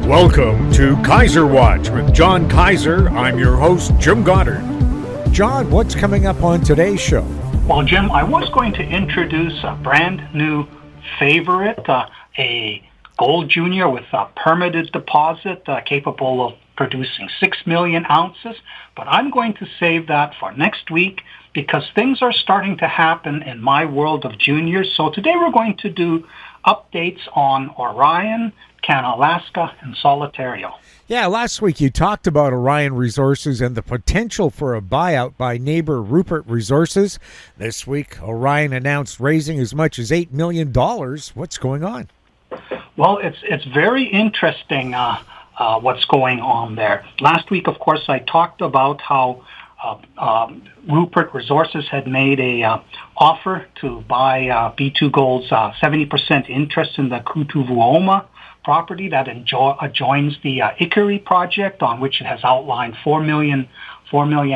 Welcome to Kaiser Watch with John Kaiser. I'm your host, Jim Goddard. John, what's coming up on today's show? Well, Jim, I was going to introduce a brand new favorite, a gold junior with a permitted deposit capable of producing 6 million ounces, but I'm going to save that for next week because things are starting to happen in my world of juniors. So today we're going to do updates on Aurion, Canalaska, and Solitario. Yeah, last week you talked about Aurion Resources and the potential for a buyout by neighbor Rupert Resources. This week, Aurion announced raising as much as $8 million. What's going on? Well, it's very interesting what's going on there. Last week, of course, I talked about how Rupert Resources had made a offer to buy B2 Gold's 70% interest in the Kutuvuoma property that adjoins the Ikkari project, on which it has outlined 4 million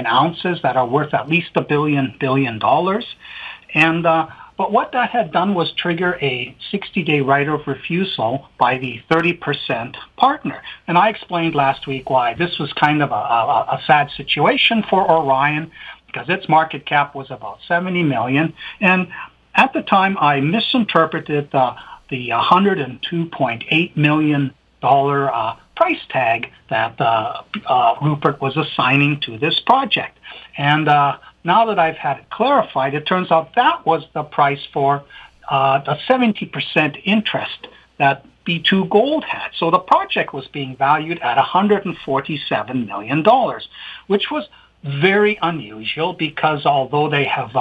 ounces that are worth at least $1 billion. And but what that had done was trigger a 60-day right of refusal by the 30% partner. And I explained last week why this was kind of a sad situation for Aurion, because its market cap was about $70 million. And at the time, I misinterpreted the $102.8 million price tag that Rupert was assigning to this project. And now that I've had it clarified, it turns out that was the price for the 70% interest that B2 Gold had. So the project was being valued at $147 million, which was very unusual because although they have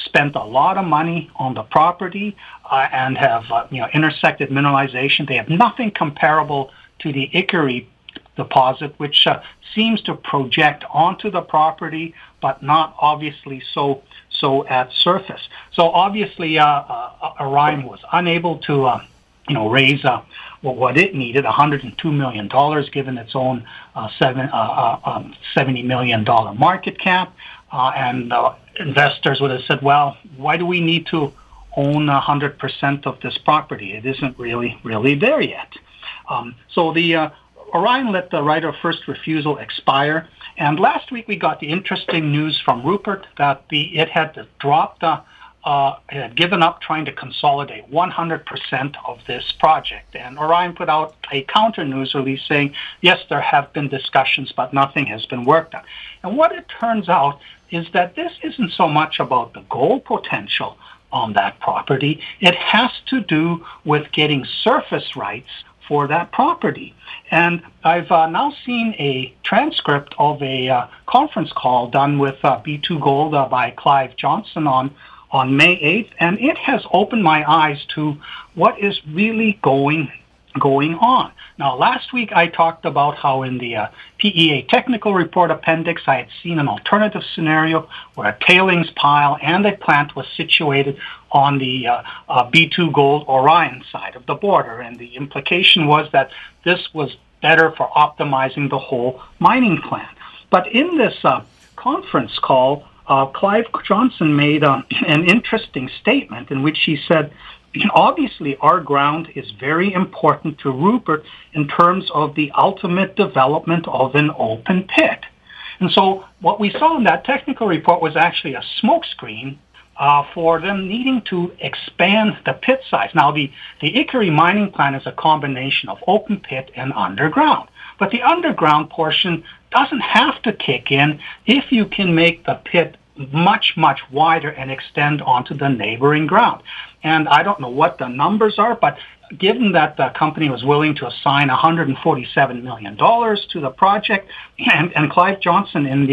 spent a lot of money on the property and have intersected mineralization, they have nothing comparable to the Ikkari deposit, which seems to project onto the property, but not obviously so at surface. So obviously, Aurion was unable to raise what it needed, $102 million, given its own $70 million market cap. And investors would have said, well, why do we need to own 100% of this property? It isn't really there yet. So the Aurion let the right of first refusal expire. And last week we got the interesting news from Rupert that it had dropped it had given up trying to consolidate 100% of this project. And Aurion put out a counter news release saying, yes, there have been discussions, but nothing has been worked on. And what it turns out is that this isn't so much about the gold potential on that property. It has to do with getting surface rights for that property. And I've now seen a transcript of a conference call done with B2 Gold by Clive Johnson on May 8th, and it has opened my eyes to what is really going on. Now, last week I talked about how in the PEA technical report appendix I had seen an alternative scenario where a tailings pile and a plant was situated on the B2 Gold Aurion side of the border, and the implication was that this was better for optimizing the whole mining plan. But in this conference call, Clive Johnson made an interesting statement in which he said, obviously our ground is very important to Rupert in terms of the ultimate development of an open pit. And so what we saw in that technical report was actually a smokescreen for them needing to expand the pit size. Now, the Ikkari mining plan is a combination of open pit and underground. But the underground portion doesn't have to kick in if you can make the pit much wider and extend onto the neighboring ground. And I don't know what the numbers are, but given that the company was willing to assign $147 million to the project, and Clive Johnson in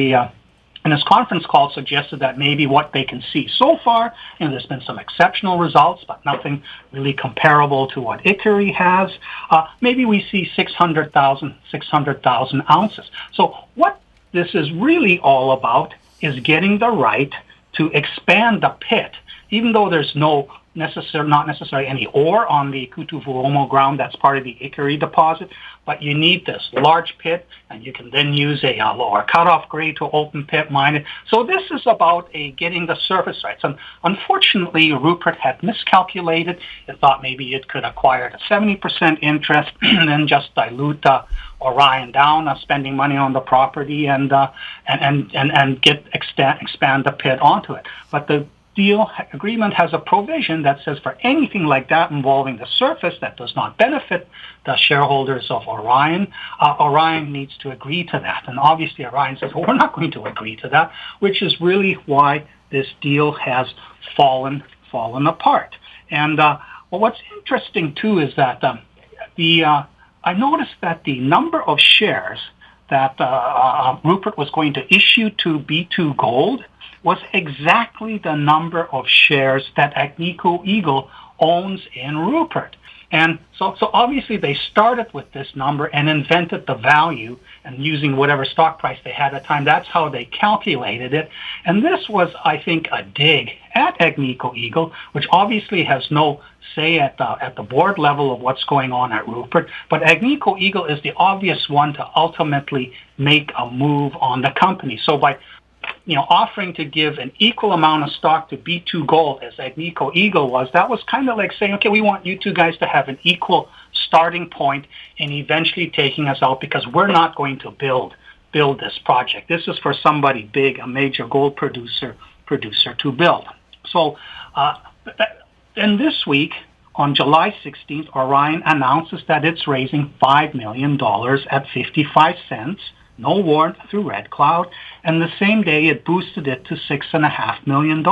his conference call suggested that maybe what they can see so far, there's been some exceptional results, but nothing really comparable to what Ikkari has. Maybe we see 600,000 ounces. So what this is really all about is getting the right to expand the pit, even though there's no not necessarily any ore on the Kutuvuomo ground. That's part of the Ikari deposit, but you need this large pit, and you can then use a lower cutoff grade to open pit mine it. So this is about getting the surface rights. And unfortunately, Rupert had miscalculated. It thought maybe it could acquire the 70% interest and then just dilute Aurion down, spending money on the property and expand the pit onto it. But the deal agreement has a provision that says for anything like that involving the surface that does not benefit the shareholders of Aurion, Aurion needs to agree to that. And obviously Aurion says, well, we're not going to agree to that, which is really why this deal has fallen apart. And what's interesting too is that I noticed that the number of shares that Rupert was going to issue to B2 Gold was exactly the number of shares that Agnico Eagle owns in Rupert. And so obviously they started with this number and invented the value, and using whatever stock price they had at the time, that's how they calculated it. And this was, I think, a dig at Agnico Eagle, which obviously has no say at the board level of what's going on at Rupert. But Agnico Eagle is the obvious one to ultimately make a move on the company. So by offering to give an equal amount of stock to B2 Gold as Agnico Eagle was, that was kind of like saying, okay, we want you two guys to have an equal starting point and eventually taking us out because we're not going to build this project. This is for somebody big, a major gold producer to build. So then this week, on July 16th, Aurion announces that it's raising $5 million at 55 cents. No warrant through Red Cloud, and the same day it boosted it to $6.5 million.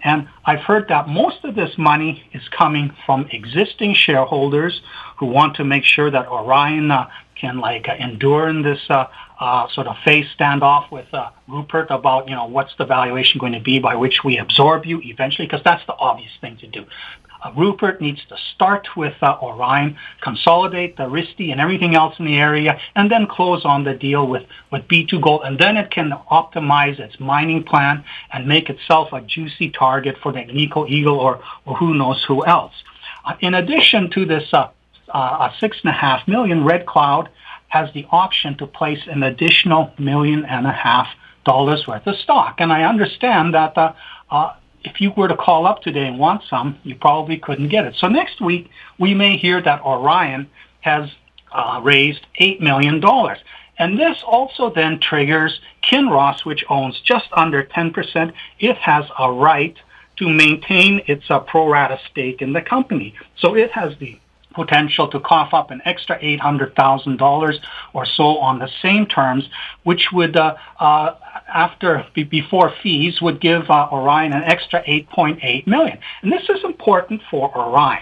And I've heard that most of this money is coming from existing shareholders who want to make sure that Aurion can endure in this sort of phase standoff with Rupert about what's the valuation going to be by which we absorb you eventually, because that's the obvious thing to do. Rupert needs to start with Aurion, consolidate the RISTI and everything else in the area, and then close on the deal with B2 Gold. And then it can optimize its mining plan and make itself a juicy target for the Agnico Eagle or who knows who else. In addition to this $6.5 million, Red Cloud has the option to place an additional $1.5 million worth of stock. And I understand that if you were to call up today and want some, you probably couldn't get it. So next week, we may hear that Aurion has raised $8 million. And this also then triggers Kinross, which owns just under 10%. It has a right to maintain its pro rata stake in the company. So it has the potential to cough up an extra $800,000 or so on the same terms, which would, before fees, would give Aurion an extra $8.8 million. And this is important for Aurion.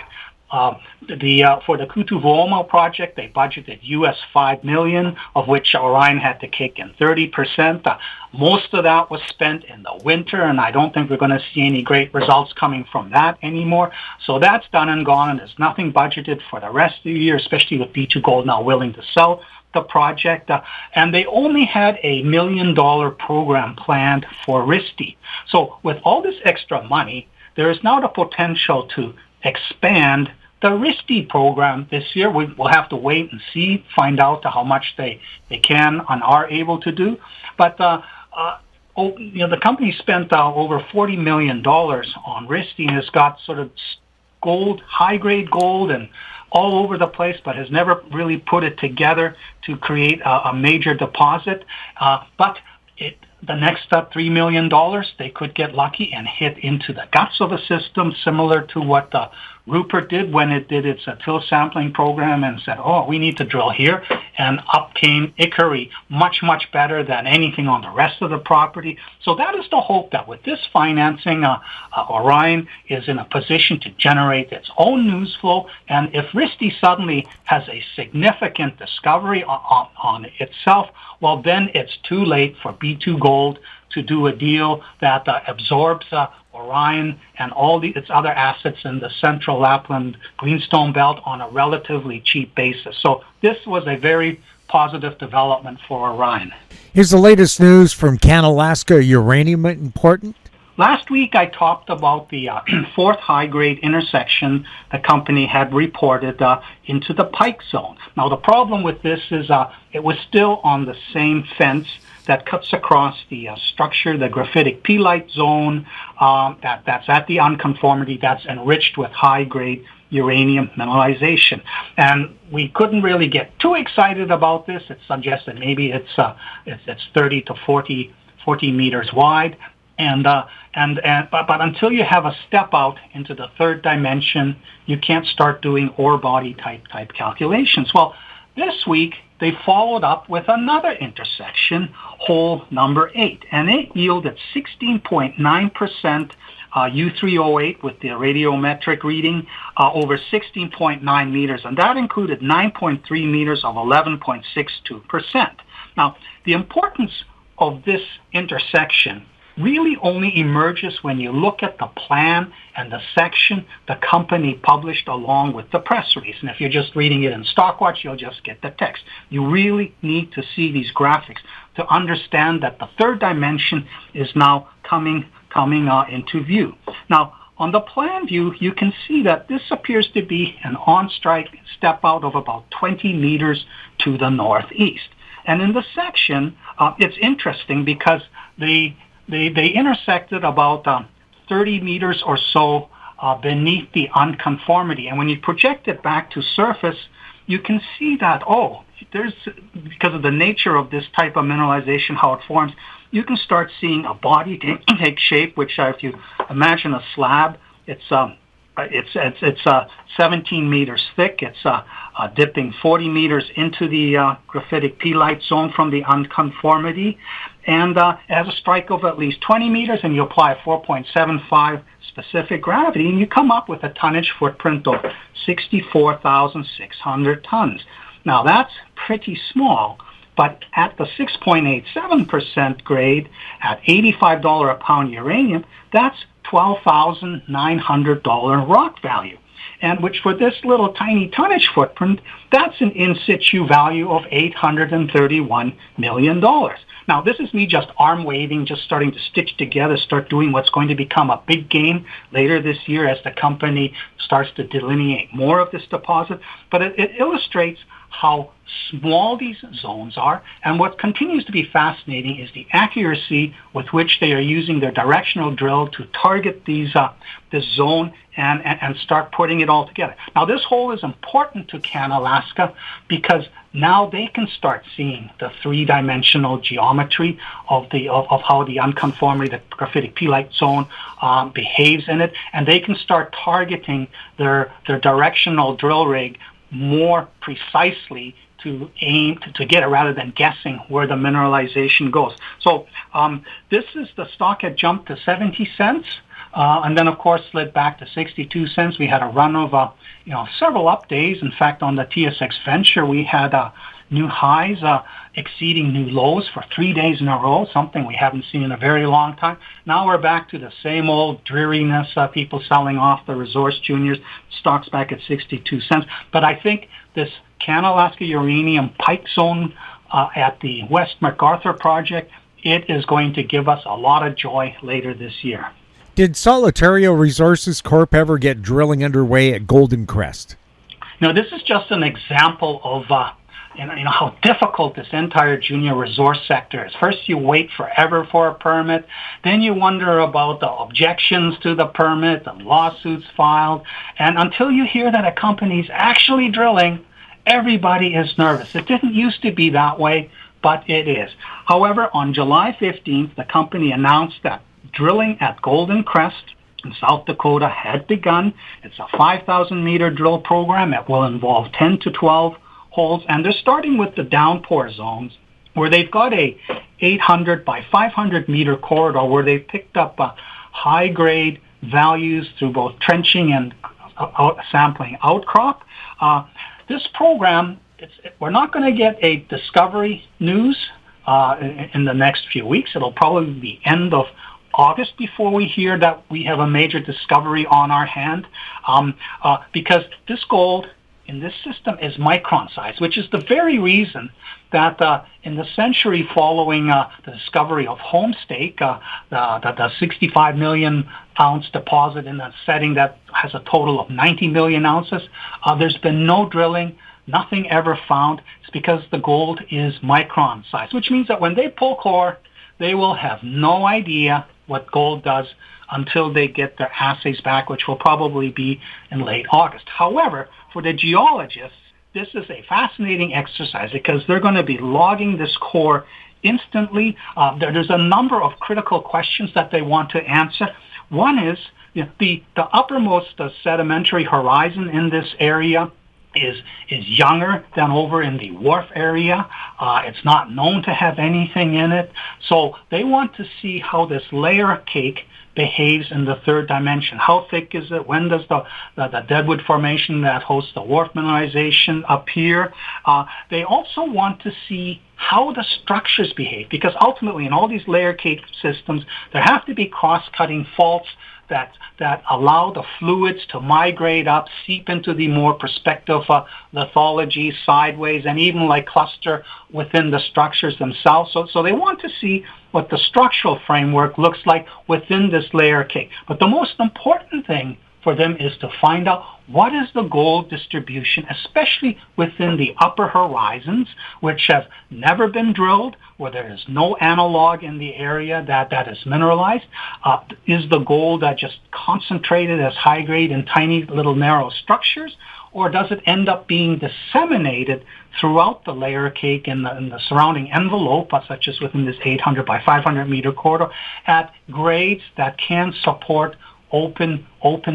For the Kutuvuomo project, they budgeted US $5 million, of which Aurion had to kick in 30%. Most of that was spent in the winter, and I don't think we're going to see any great results coming from that anymore. So that's done and gone, and there's nothing budgeted for the rest of the year, especially with B2 Gold now willing to sell the project. And they only had a $1 million program planned for RISTI. So with all this extra money, there is now the potential to expand the RISTI program this year. We'll have to wait and see, find out how much they can and are able to do. But the company spent over $40 million on RISTI and has got sort of gold, high-grade gold, and all over the place, but has never really put it together to create a major deposit. But the next $3 million, they could get lucky and hit into the guts of a system, similar to what Rupert did when it did its till sampling program and said, oh, we need to drill here. And up came Ikari, much, much better than anything on the rest of the property. So that is the hope that with this financing, Aurion is in a position to generate its own news flow. And if RISTI suddenly has a significant discovery on itself, well, then it's too late for B2 Gold to do a deal that absorbs Aurion and all its other assets in the central Lapland Greenstone Belt on a relatively cheap basis. So this was a very positive development for Aurion. Here's the latest news from Canalaska Uranium. Important? Last week, I talked about the fourth high-grade intersection the company had reported into the Pike Zone. Now, the problem with this is it was still on the same fence that cuts across the structure, the graphitic peelite zone that's at the unconformity that's enriched with high-grade uranium mineralization. And we couldn't really get too excited about this. It suggested maybe it's 30 to 40 meters wide. But until you have a step out into the third dimension, you can't start doing ore body type calculations. Well, this week they followed up with another intersection, hole number 8, and it yielded 16.9% U3O8 with the radiometric reading over 16.9 meters, and that included 9.3 meters of 11.62%. Now, the importance of this intersection really only emerges when you look at the plan and the section the company published along with the press release. And if you're just reading it in Stockwatch, you'll just get the text. You really need to see these graphics to understand that the third dimension is now coming into view. Now, on the plan view, you can see that this appears to be an on-strike step out of about 20 meters to the northeast. And in the section, it's interesting because they intersected about 30 meters or so beneath the unconformity. And when you project it back to surface, you can see that, because of the nature of this type of mineralization, how it forms, you can start seeing a body take shape, which if you imagine a slab, it's 17 meters thick. It's dipping 40 meters into the graphitic peelite zone from the unconformity, and it has a strike of at least 20 meters, and you apply 4.75 specific gravity, and you come up with a tonnage footprint of 64,600 tons. Now, that's pretty small, but at the 6.87% grade at $85 a pound uranium, that's $12,900 rock value, and which for this little tiny tonnage footprint, that's an in situ value of $831 million. Now, this is me just arm waving, just starting to stitch together, start doing what's going to become a big game later this year as the company starts to delineate more of this deposit. But it illustrates how small these zones are, and what continues to be fascinating is the accuracy with which they are using their directional drill to target this zone and start putting it all together. Now, this hole is important to Canalaska because now they can start seeing the three-dimensional geometry of how the unconformity, the graphitic peelite zone, behaves in it, and they can start targeting their directional drill rig more precisely to aim to get it rather than guessing where the mineralization goes. So this is the stock had jumped to 70 cents. And then, of course, slid back to 62 cents. We had a run of, several up days. In fact, on the TSX Venture, we had new highs exceeding new lows for 3 days in a row, something we haven't seen in a very long time. Now we're back to the same old dreariness, people selling off the resource juniors, stocks back at 62 cents. But I think this Canalaska Uranium Pike Zone at the West MacArthur project, it is going to give us a lot of joy later this year. Did Solitario Resources Corp ever get drilling underway at Golden Crest? No, this is just an example of how difficult this entire junior resource sector is. First, you wait forever for a permit. Then you wonder about the objections to the permit, the lawsuits filed. And until you hear that a company's actually drilling, everybody is nervous. It didn't used to be that way, but it is. However, on July 15th, the company announced that drilling at Golden Crest in South Dakota had begun. It's a 5,000-meter drill program. It will involve 10 to 12 holes, and they're starting with the downpour zones where they've got a 800 by 500 meter corridor where they've picked up high-grade values through both trenching and sampling outcrop. This program, we're not going to get a discovery news in the next few weeks. It'll probably be end of August before we hear that we have a major discovery on our hand, because this gold in this system is micron size, which is the very reason that in the century following the discovery of Homestake, the 65 million ounce deposit in a setting that has a total of 90 million ounces, there's been no drilling, nothing ever found. It's because the gold is micron size, which means that when they pull core, they will have no idea what gold does until they get their assays back, which will probably be in late August. However, for the geologists, this is a fascinating exercise because they're going to be logging this core instantly. There's a number of critical questions that they want to answer. One is the uppermost sedimentary horizon in this area is younger than over in the Wharf area. It's not known to have anything in it. So they want to see how this layer cake behaves in the third dimension. How thick is it? When does the Deadwood Formation that hosts the Wharf mineralization appear? They also want to see how the structures behave, because ultimately in all these layer cake systems, there have to be cross-cutting faults that allow the fluids to migrate up, seep into the more prospective lithology sideways, and even like cluster within the structures themselves. So they want to see what the structural framework looks like within this layer cake. But the most important thing for them is to find out what is the gold distribution, especially within the upper horizons, which have never been drilled, where there is no analog in the area that is mineralized. Is the gold just concentrated as high grade in tiny little narrow structures, or does it end up being disseminated throughout the layer cake in the surrounding envelope, such as within this 800 by 500 meter corridor, at grades that can support open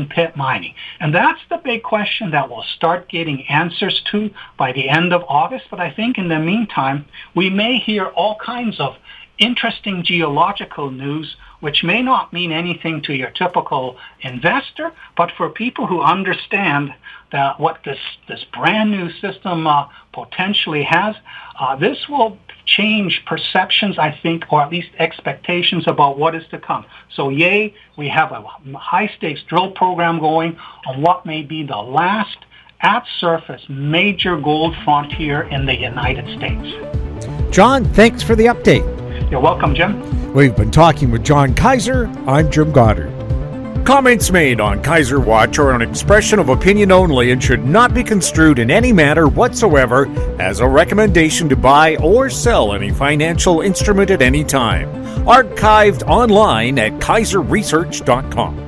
pit mining? And that's the big question that we'll start getting answers to by the end of August. But I think in the meantime, we may hear all kinds of interesting geological news, which may not mean anything to your typical investor, but for people who understand that what this brand new system potentially has, this will change perceptions, I think, or at least expectations about what is to come. So yay, we have a high-stakes drill program going on what may be the last at-surface major gold frontier in the United States. John, thanks for the update. You're welcome, Jim. We've been talking with John Kaiser. I'm Jim Goddard. Comments made on Kaiser Watch are an expression of opinion only and should not be construed in any manner whatsoever as a recommendation to buy or sell any financial instrument at any time. Archived online at kaiserresearch.com.